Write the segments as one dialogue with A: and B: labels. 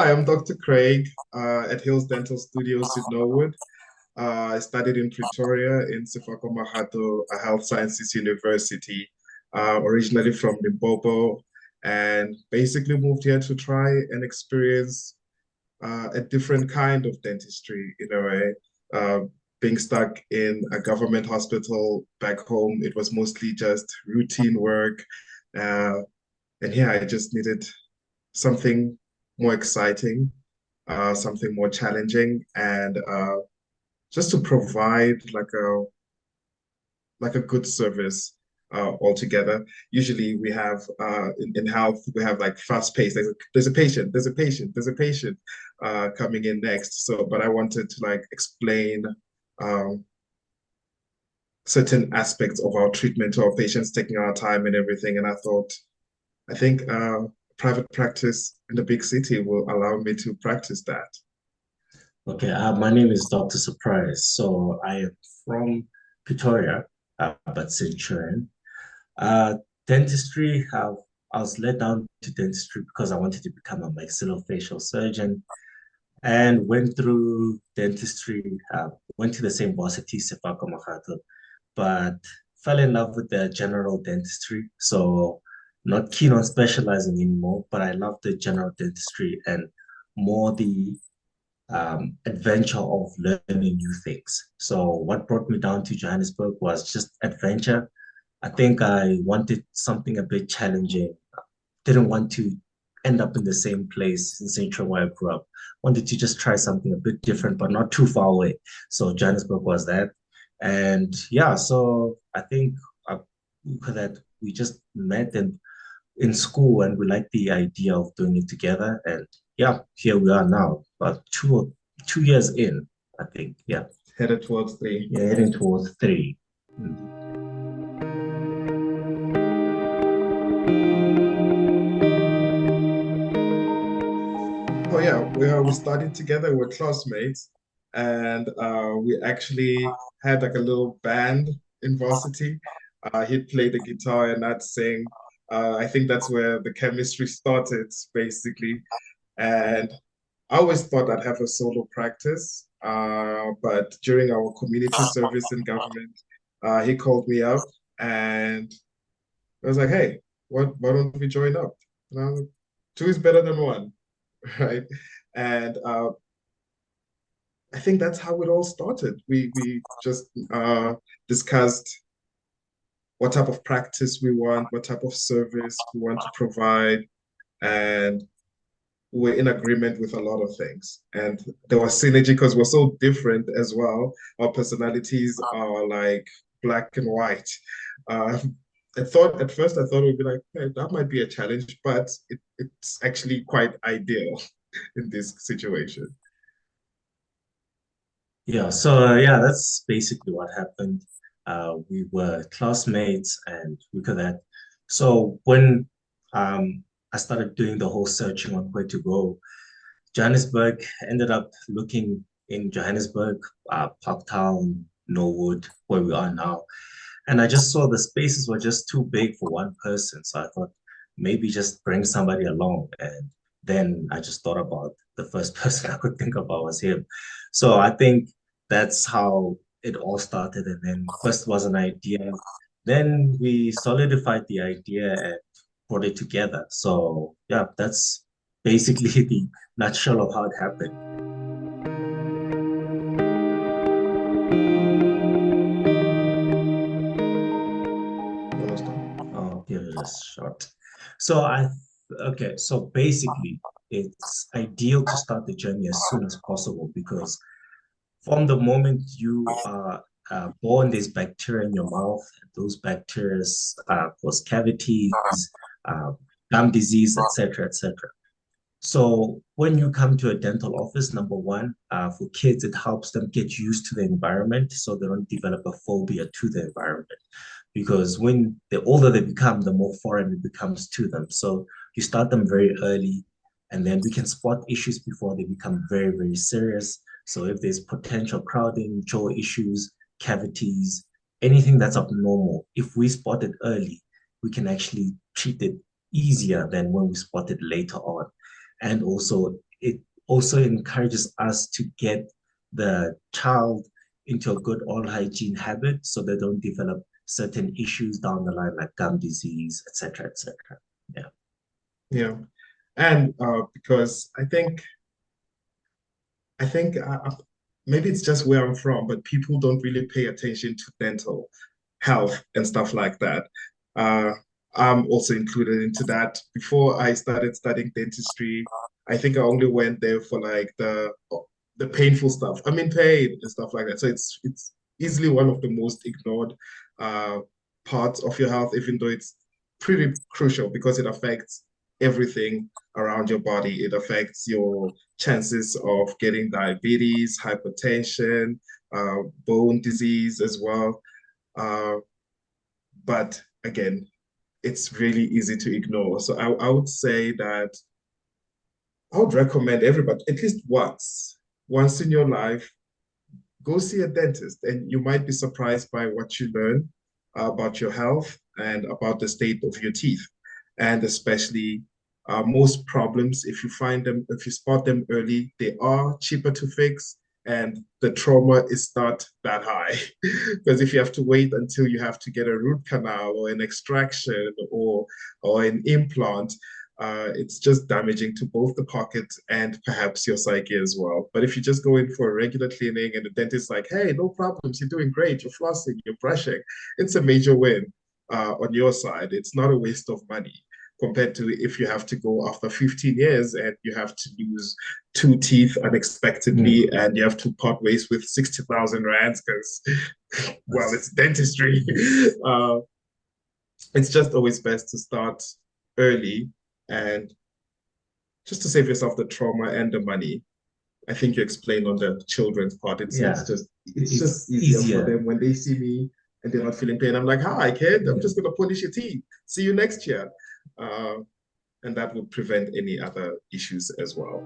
A: Hi, I'm Dr. Craig at Hills Dental Studios in Norwood. I studied in Pretoria in Sefako Mahato Health Sciences University, originally from Limpopo, and basically moved here to try and experience a different kind of dentistry in a way. Being stuck in a government hospital back home, it was mostly just routine work. Uh, and here I just needed something more exciting, something more challenging, and just to provide like a good service altogether. Usually we have in health, we have like fast pace. There's a patient, there's a patient, there's a patient coming in next. So, but I wanted to like explain um, certain aspects of our treatment to our patients, taking our time and everything. And I think private practice in the big city will allow me to practice that.
B: Okay, my name is Dr. Suprise. So I am from Pretoria, but Centurion. Uh, Dentistry, I was led down to dentistry because I wanted to become a maxillofacial surgeon and went through dentistry, went to the same varsity, Sefako Makgato, but fell in love with the general dentistry. So not keen on specializing anymore, but I love the general dentistry and more the adventure of learning new things. So what brought me down to Johannesburg was just adventure. I think I wanted something a bit challenging. Didn't want to end up in the same place in Central where I grew up. Wanted to just try something a bit different, but not too far away. So Johannesburg was that. And yeah, so I think that we just met in school and we liked the idea of doing it together. And yeah, here we are now, about 2 years in, I think. Yeah.
A: Headed towards three.
B: Yeah, heading towards three. Mm.
A: Oh yeah, we studied together. We're classmates, and we actually had like a little band in varsity. He'd play the guitar and I'd sing. I think that's where the chemistry started, basically. And I always thought I'd have a solo practice, but during our community service in government, he called me up and I was like, "Hey, why don't we join up?" And I was like, two is better than one, right? And I think that's how it all started. We just discussed what type of practice we want, what type of service we want to provide, and we're in agreement with a lot of things. And there was synergy because we're so different as well. Our personalities are like black and white. Uh, at first I thought it would be like, hey, that might be a challenge, but it's actually quite ideal in this situation.
B: Yeah, so yeah, that's basically what happened. We were classmates and we could that. So when I started doing the whole searching on where to go, Johannesburg ended up looking in Johannesburg, Parktown, Norwood, where we are now. And I just saw the spaces were just too big for one person. So I thought maybe just bring somebody along. And then I just thought about the first person I could think about was him. So I think that's how it all started. And then first was an idea. Then we solidified the idea and brought it together. So yeah, that's basically the nutshell of how it happened.
A: You understand?
B: Oh, here it is short. So okay, so basically it's ideal to start the journey as soon as possible because from the moment you are born, there's bacteria in your mouth. Those bacteria cause cavities, uh, gum disease, etc., etc. So when you come to a dental office, number one, for kids, it helps them get used to the environment so they don't develop a phobia to the environment. Because when the older they become, the more foreign it becomes to them. So you start them very early, and then we can spot issues before they become very, very serious. So if there's potential crowding, jaw issues, cavities, anything that's abnormal, if we spot it early, we can actually treat it easier than when we spot it later on. And also, it also encourages us to get the child into a good oral hygiene habit so they don't develop certain issues down the line like gum disease, etc., etc. Yeah.
A: Yeah. And because I think maybe it's just where I'm from, but people don't really pay attention to dental health and stuff like that. Uh, I'm also included into that. Before I started studying dentistry, I think I only went there for like the painful stuff. I'm in pain and stuff like that. So it's easily one of the most ignored uh, parts of your health, even though it's pretty crucial because it affects everything around your body. It affects your chances of getting diabetes, hypertension, bone disease as well. Uh, but again, it's really easy to ignore. So I would say that I would recommend everybody at least once in your life, go see a dentist, and you might be surprised by what you learn about your health and about the state of your teeth. And especially most problems, if you find them, if you spot them early, they are cheaper to fix and the trauma is not that high. Because if you have to wait until you have to get a root canal or an extraction or an implant, it's just damaging to both the pocket and perhaps your psyche as well. But if you just go in for a regular cleaning and the dentist's like, hey, no problems, you're doing great, you're flossing, you're brushing, it's a major win on your side. It's not a waste of money compared to if you have to go after 15 years and you have to lose two teeth unexpectedly
B: Mm.
A: and you have to part ways with 60,000 rands because, well,
B: That's,
A: it's dentistry. uh, it's just always best to start early and just to save yourself the trauma and the money. I think you explained on the children's part.
B: yeah,
A: It's just
B: it's
A: easier for
B: easier.
A: them when they see me and they're not feeling pain. I'm like, hi, kid, I'm
B: Yeah.
A: just gonna polish your teeth. See you next year. Uh, and that would prevent any other issues as well.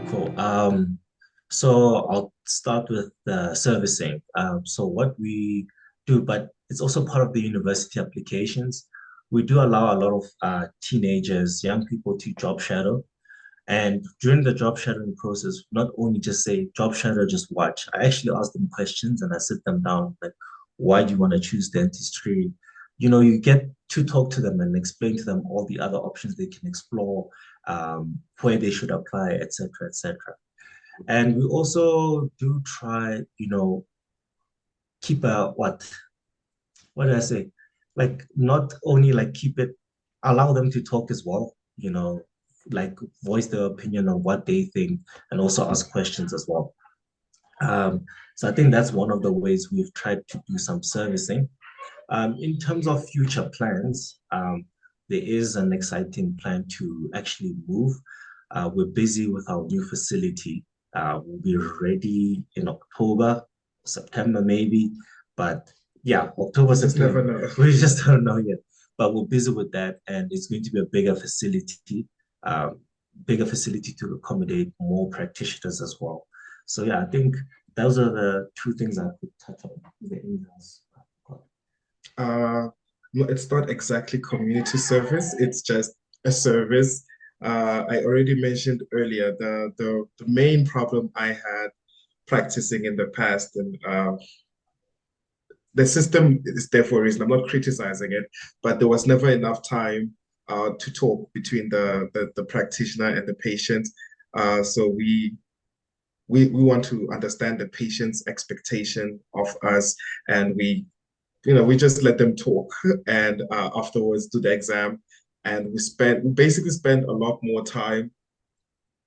B: Cool. So I'll start with the servicing. So what we do, but it's also part of the university applications. We do allow a lot of teenagers, young people to job shadow. And during the job shadowing process, not only just say job shadow, just watch. I actually ask them questions and I sit them down, like, why do you want to choose dentistry? You know, you get to talk to them and explain to them all the other options they can explore, where they should apply, etc., etc. And we also do try, keep a what did I say? Like not only like keep it, allow them to talk as well, like voice their opinion on what they think and also ask questions as well. So I think that's one of the ways we've tried to do some servicing. In terms of future plans, there is an exciting plan to actually move. We're busy with our new facility. We'll be ready in October, September maybe, but yeah, October,
A: You just never
B: September.
A: know.
B: We just don't know yet. But we're busy with that, and it's going to be a um, bigger facility to accommodate more practitioners as well. So yeah, I think those are the two things I could touch on. Is there anything else?
A: Uh, no, it's not exactly community service. It's just a service. I already mentioned earlier the main problem I had practicing in the past, and the system is there for a reason. I'm not criticizing it, but there was never enough time to talk between the practitioner and the patient. So we want to understand the patient's expectation of us, and we just let them talk, and afterwards do the exam, and we basically spend a lot more time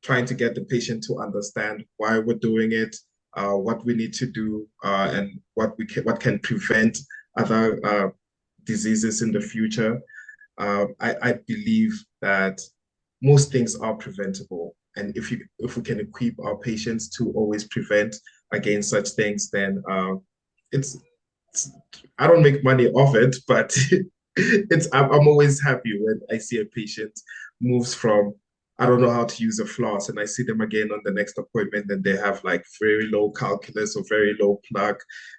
A: trying to get the patient to understand why we're doing it, what we need to do, and what can prevent other diseases in the future. I believe that most things are preventable, and if we can equip our patients to always prevent against such things, then it's, it's I don't make money off it, but I'm always happy when I see a patient moves from I don't know how to use a floss, and I see them again on the next appointment, and they have like very low calculus or very low plug.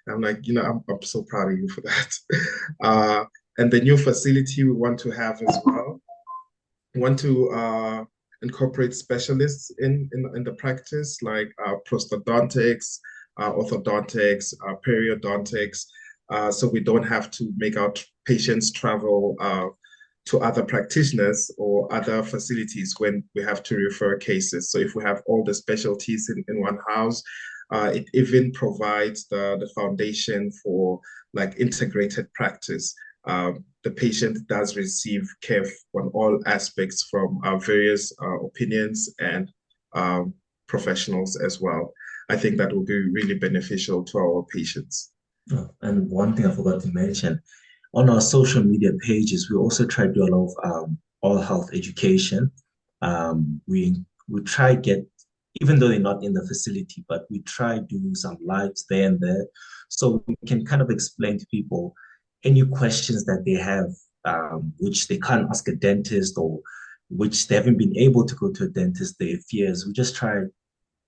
A: I'm like, I'm so proud of you for that. And the new facility we want to have as well, we want to incorporate specialists in the practice, like prosthodontics, orthodontics, periodontics, so we don't have to make our patients travel to other practitioners or other facilities when we have to refer cases. So if we have all the specialties in one house, it even provides the foundation for like integrated practice. The patient does receive care on all aspects from various opinions and professionals as well. I think that will be really beneficial to our patients.
B: Oh, and one thing I forgot to mention, on our social media pages, we also try to do a lot of oral health education. We try get, even though they're not in the facility, but we try do some lives there and there, so we can kind of explain to people any questions that they have, which they can't ask a dentist or which they haven't been able to go to a dentist, their fears. We just try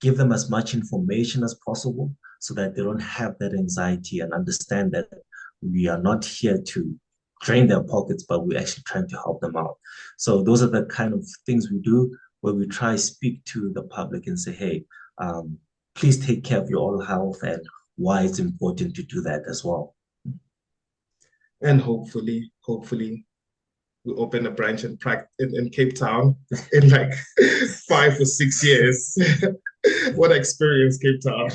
B: give them as much information as possible so that they don't have that anxiety and understand that we are not here to drain their pockets, but we're actually trying to help them out. So those are the kind of things we do where we try to speak to the public and say, hey, please take care of your oral health and why it's important to do that as well.
A: And hopefully, we open a branch in Cape Town in like 5 or 6 years. What experience, Cape Town?